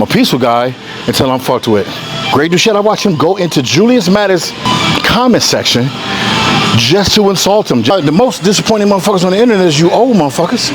I'm a peaceful guy until I'm fucked with. Greg Duchette, I watched him go into Julius Mattis' comment section just to insult him. The most disappointing motherfuckers on the internet is you old motherfuckers.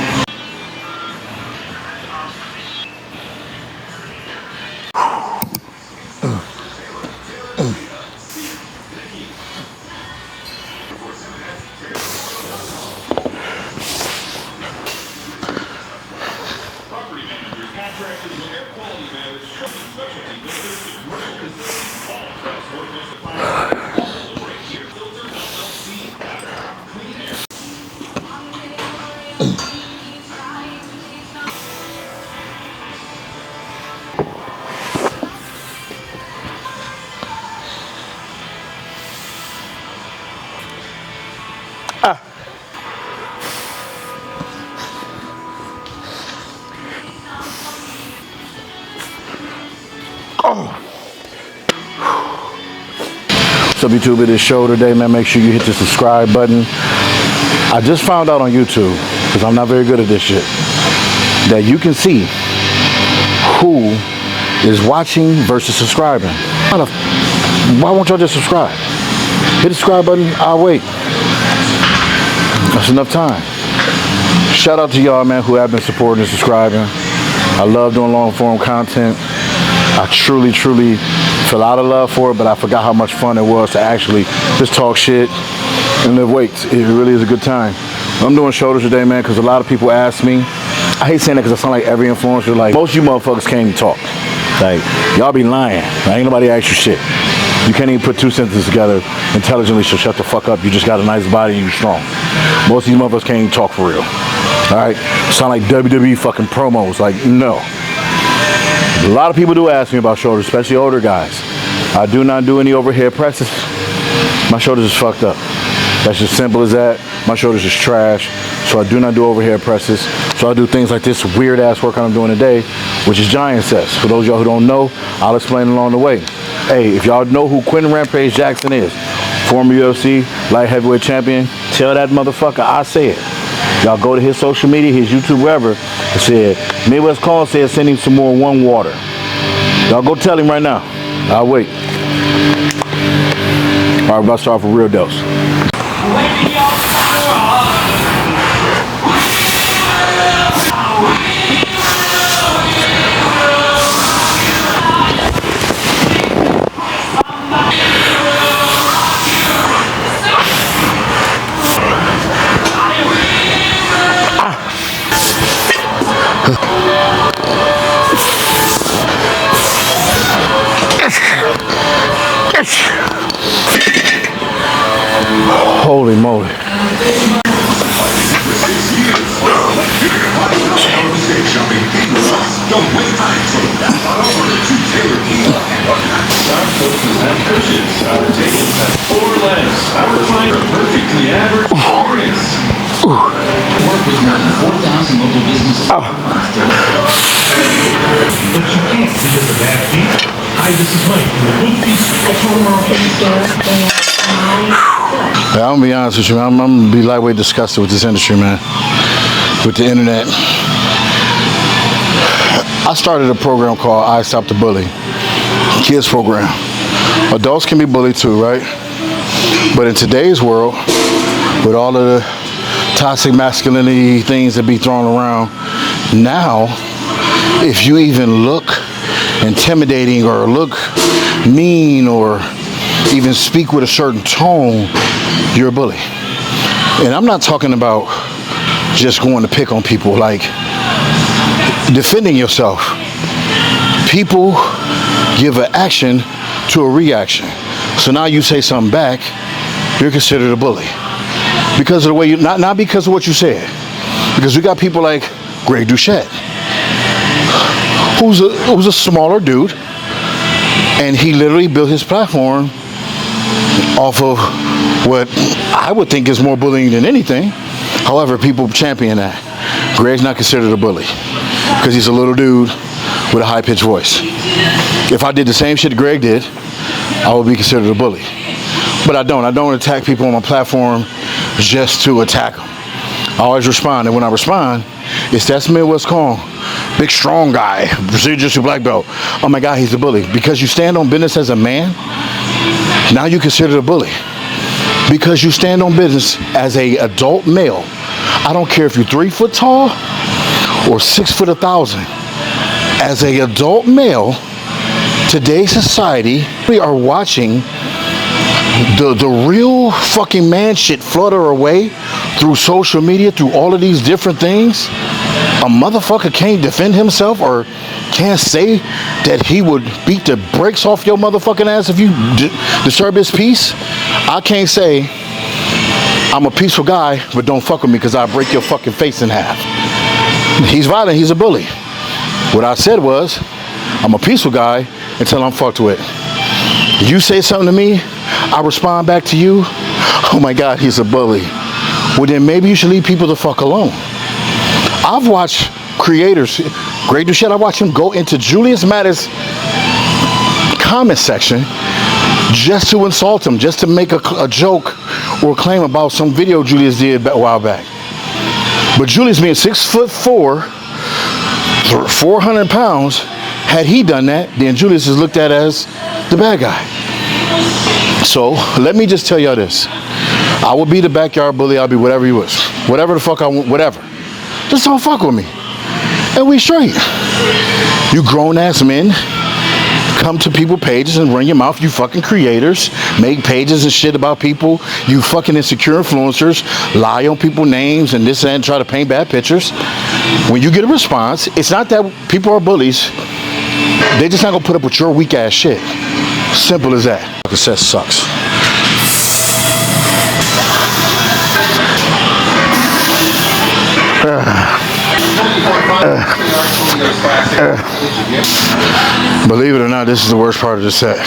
What's up, YouTube? It is show today, man. Make sure you hit the subscribe button. I just found out on YouTube, because I'm not very good at this shit, that you can see who is watching versus subscribing. Why won't y'all just subscribe? Hit the subscribe button. I'll wait. That's enough time. Shout out to y'all, man, who have been supporting and subscribing. I love doing long form content. I truly feel out of love for it, but I forgot how much fun it was to actually just talk shit and lift weights. It really is a good time. I'm doing shoulders today, man, because a lot of people ask me. I hate saying that because I sound like every influencer. Like, most of you motherfuckers can't even talk. Like, y'all be lying. Ain't nobody ask you shit. You can't even put two sentences together intelligently, so shut the fuck up. You just got a nice body and you're strong. Most of these motherfuckers can't even talk for real. Alright? Sound like WWE fucking promos. Like, no. A lot of people do ask me about shoulders, especially older guys. I do not do any overhead presses. My shoulders is fucked up. That's just simple as that. My shoulders is trash. So I do not do overhead presses. So I do things like this weird ass workout I'm doing today, which is giant sets. For those of y'all who don't know, I'll explain along the way. Hey, if y'all know who Quentin Rampage Jackson is, former UFC light heavyweight champion, tell that motherfucker I said. Y'all go to his social media, his YouTube, wherever, and said, Midwest Call said send him some more one water. Y'all go tell him right now. I'll wait. All right, we're about to start for real dose. Holy moly. Hi, this is Mike. I'm gonna be honest with you, man. I'm gonna be lightweight disgusted with this industry, man. With the internet. I started a program called I Stop the Bully. Kids program. Adults can be bullied too, right? But in today's world, with all of the toxic masculinity things that be thrown around, now, if you even look intimidating or look mean or even speak with a certain tone, you're a bully. And I'm not talking about just going to pick on people, like defending yourself. People give an action to a reaction. So now you say something back, you're considered a bully. Because of the way you, not because of what you said. Because we got people like Greg Duchette, who's a smaller dude, and he literally built his platform off of what I would think is more bullying than anything. However, people champion that. Greg's not considered a bully because he's a little dude with a high-pitched voice. If I did the same shit Greg did, I would be considered a bully. But I don't attack people on my platform just to attack them. I always respond, and when I respond, it's that's Midwest Kong. big strong guy, Brazilian black belt. Oh my God, he's a bully. Because you stand on business as a man, now you consider a bully. Because you stand on business as a adult male. I don't care if you're 3 foot tall or 6 foot 1,000. As a adult male, today's society, we are watching the real fucking man shit flutter away through social media, through all of these different things. A motherfucker can't defend himself or can't say that he would beat the brakes off your motherfucking ass if you disturb his peace. I can't say I'm a peaceful guy, but don't fuck with me because I'll break your fucking face in half. He's violent, he's a bully. What I said was, I'm a peaceful guy until I'm fucked with. You say something to me, I respond back to you. Oh my God, he's a bully. Well, then maybe you should leave people the fuck alone. I've watched creators, great shit, I watched him go into Julius Mattis' comment section just to insult him, just to make a joke or a claim about some video Julius did a while back. But Julius being 6'4", 400 pounds, had he done that, then Julius is looked at as the bad guy. So let me just tell y'all this. I will be the backyard bully, I'll be whatever he was. Whatever the fuck I want, whatever. Just don't fuck with me. And we straight. You grown ass men come to people pages and run your mouth. You fucking creators make pages and shit about people. You fucking insecure influencers lie on people's names and this and try to paint bad pictures. When you get a response, it's not that people are bullies. They just not gonna put up with your weak ass shit. Simple as that. Success sucks. Believe it or not, this is the worst part of the set.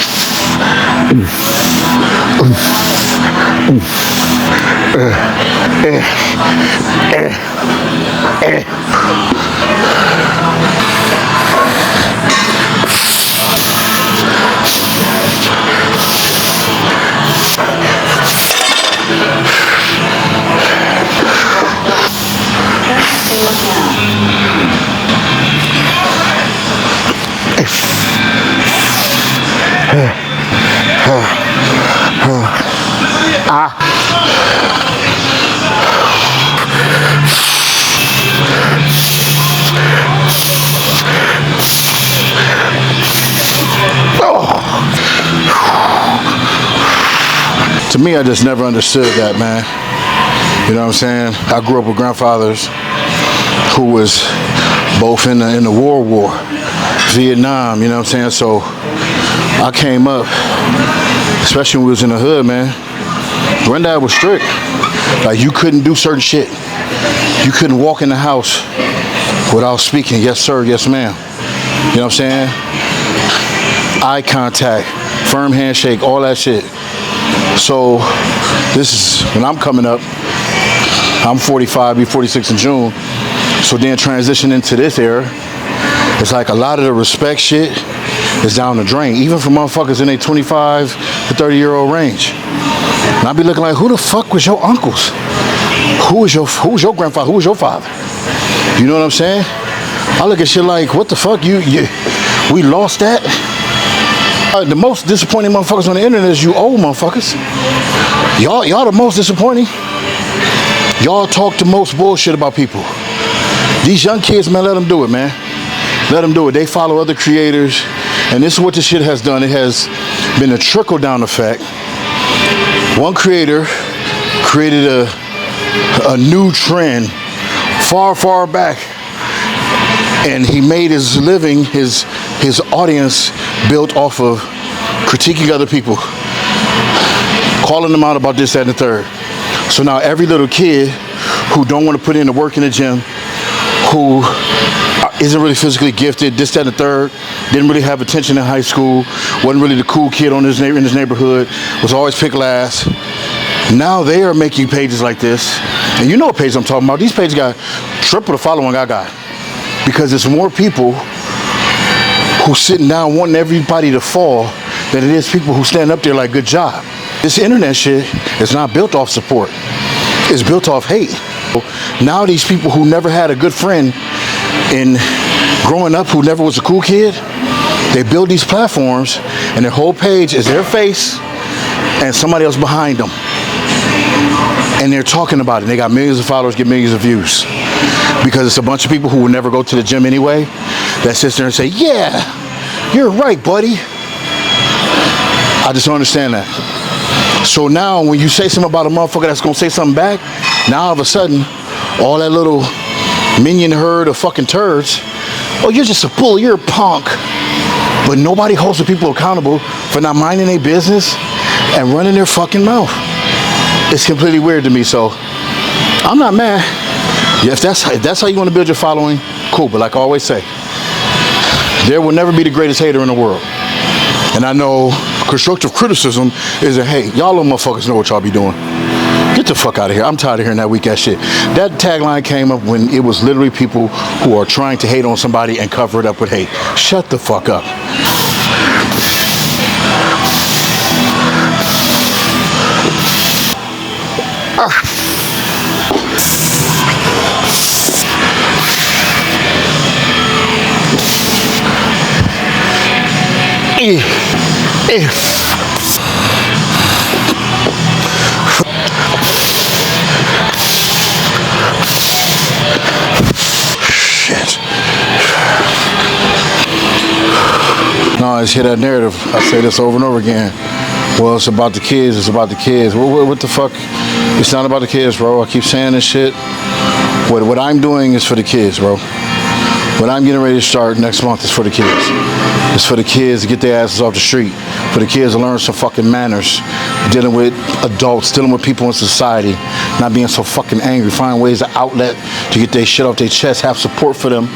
To me, I just never understood that, man. You know what I'm saying? I grew up with grandfathers who was both in the war, Vietnam, you know what I'm saying? So I came up, especially when we was in the hood, man. Granddad was strict. Like, you couldn't do certain shit. You couldn't walk in the house without speaking, yes sir, yes ma'am. You know what I'm saying? Eye contact, firm handshake, all that shit. So this is when I'm coming up. I'm 45, be 46 in June. So then transition into this era, it's like a lot of the respect shit is down the drain, even for motherfuckers in a 25 to 30-year-old range. And I be looking like, who the fuck was your uncles? Who was your grandfather? Who was your father? You know what I'm saying? I look at shit like, what the fuck? We lost that? The most disappointing motherfuckers on the internet is you old motherfuckers. Y'all the most disappointing. Y'all talk the most bullshit about people. These young kids, man, let them do it, man. Let them do it. They follow other creators. And this is what this shit has done. It has been a trickle-down effect. One creator created a new trend far, far back. And he made his living, his audience built off of critiquing other people, calling them out about this, that, and the third. So now every little kid who don't want to put in the work in the gym, who isn't really physically gifted, this, that, and the third, didn't really have attention in high school, wasn't really the cool kid in his neighborhood, was always pick last. Now they are making pages like this. And you know what page I'm talking about. These pages got triple the following I got. Because it's more people who sitting down wanting everybody to fall than it is people who stand up there like, good job. This internet shit is not built off support. It's built off hate. Now these people who never had a good friend in growing up who never was a cool kid, they build these platforms and their whole page is their face and somebody else behind them. And they're talking about it. They got millions of followers, get millions of views. Because it's a bunch of people who will never go to the gym anyway that sits there and say, yeah, you're right, buddy. I just don't understand that. So now when you say something about a motherfucker that's going to say something back, now all of a sudden, all that little minion herd of fucking turds, oh, you're just a bully, you're a punk. But nobody holds the people accountable for not minding their business and running their fucking mouth. It's completely weird to me, so I'm not mad. Yeah, if that's how you want to build your following, cool. But like I always say, there will never be the greatest hater in the world. And I know constructive criticism is a, hey, y'all little motherfuckers know what y'all be doing. Get the fuck out of here. I'm tired of hearing that weak ass shit. That tagline came up when it was literally people who are trying to hate on somebody and cover it up with hate. Shut the fuck up. Shit. No, I just hear that narrative. I say this over and over again. Well, it's about the kids. It's about the kids. What the fuck? It's not about the kids, bro. I keep saying this shit. What I'm doing is for the kids, bro. What I'm getting ready to start next month is for the kids. It's for the kids to get their asses off the street. For the kids to learn some fucking manners. Dealing with adults, dealing with people in society. Not being so fucking angry. Find ways to outlet to get their shit off their chest. Have support for them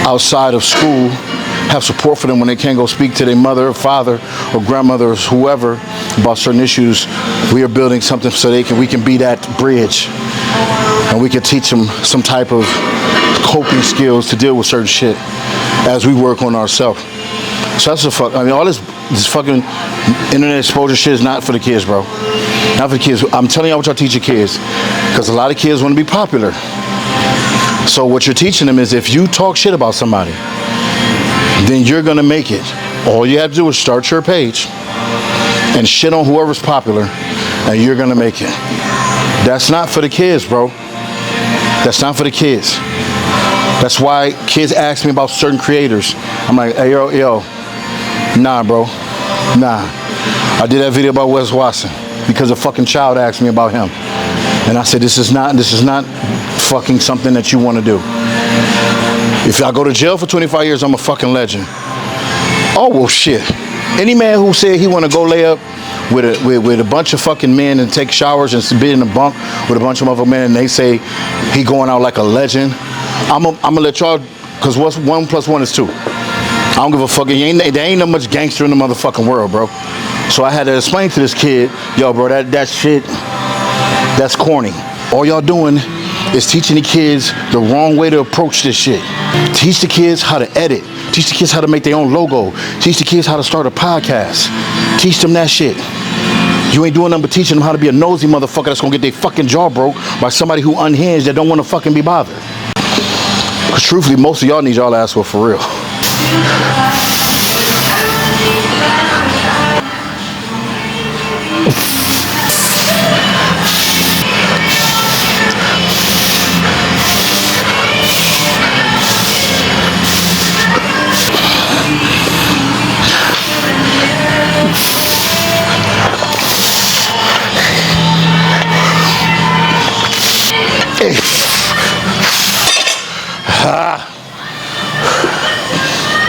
outside of school. Have support for them when they can't go speak to their mother or father or grandmother or whoever about certain issues. We are building something so we can be that bridge. And we can teach them some type of coping skills to deal with certain shit as we work on ourselves. So that's the fuck. I mean, all this fucking internet exposure shit is not for the kids, bro. Not for the kids. I'm telling y'all what y'all teach your kids, because a lot of kids want to be popular. So what you're teaching them is if you talk shit about somebody, then you're gonna make it. All you have to do is start your page and shit on whoever's popular, and you're gonna make it. That's not for the kids, bro. That's not for the kids. That's why kids ask me about certain creators. I'm like, hey, yo, nah, bro, nah. I did that video about Wes Watson because a fucking child asked me about him. And I said, this is not fucking something that you want to do. If I go to jail for 25 years, I'm a fucking legend. Oh, well, shit. Any man who said he want to go lay up with a bunch of fucking men and take showers and be in a bunk with a bunch of motherfucking men and they say he going out like a legend, I'm gonna let y'all, because what's 1 + 1 is 2. I don't give a fuck. There ain't no much gangster in the motherfucking world, bro. So I had to explain to this kid, yo, bro, that shit, that's corny. All y'all doing is teaching the kids the wrong way to approach this shit. Teach the kids how to edit. Teach the kids how to make their own logo. Teach the kids how to start a podcast. Teach them that shit. You ain't doing nothing but teaching them how to be a nosy motherfucker that's gonna get their fucking jaw broke by somebody who unhinged that don't wanna fucking be bothered. Because truthfully, most of y'all need y'all ass for real.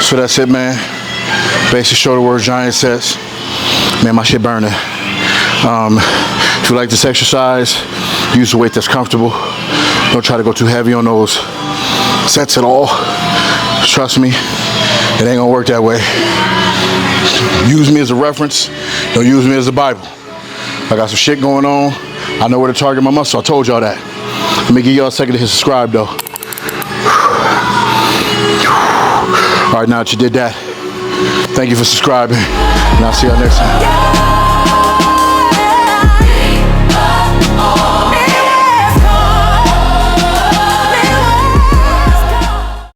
So that's it, man. Basic shoulder work, giant sets. Man, my shit burning. If you like this exercise, use a weight that's comfortable. Don't try to go too heavy on those sets at all. Trust me, it ain't gonna work that way. Use me as a reference. Don't use me as a Bible. I got some shit going on. I know where to target my muscle. I told y'all that. Let me give y'all a second to hit subscribe, though. All right, now that you did that, thank you for subscribing, and I'll see y'all next time.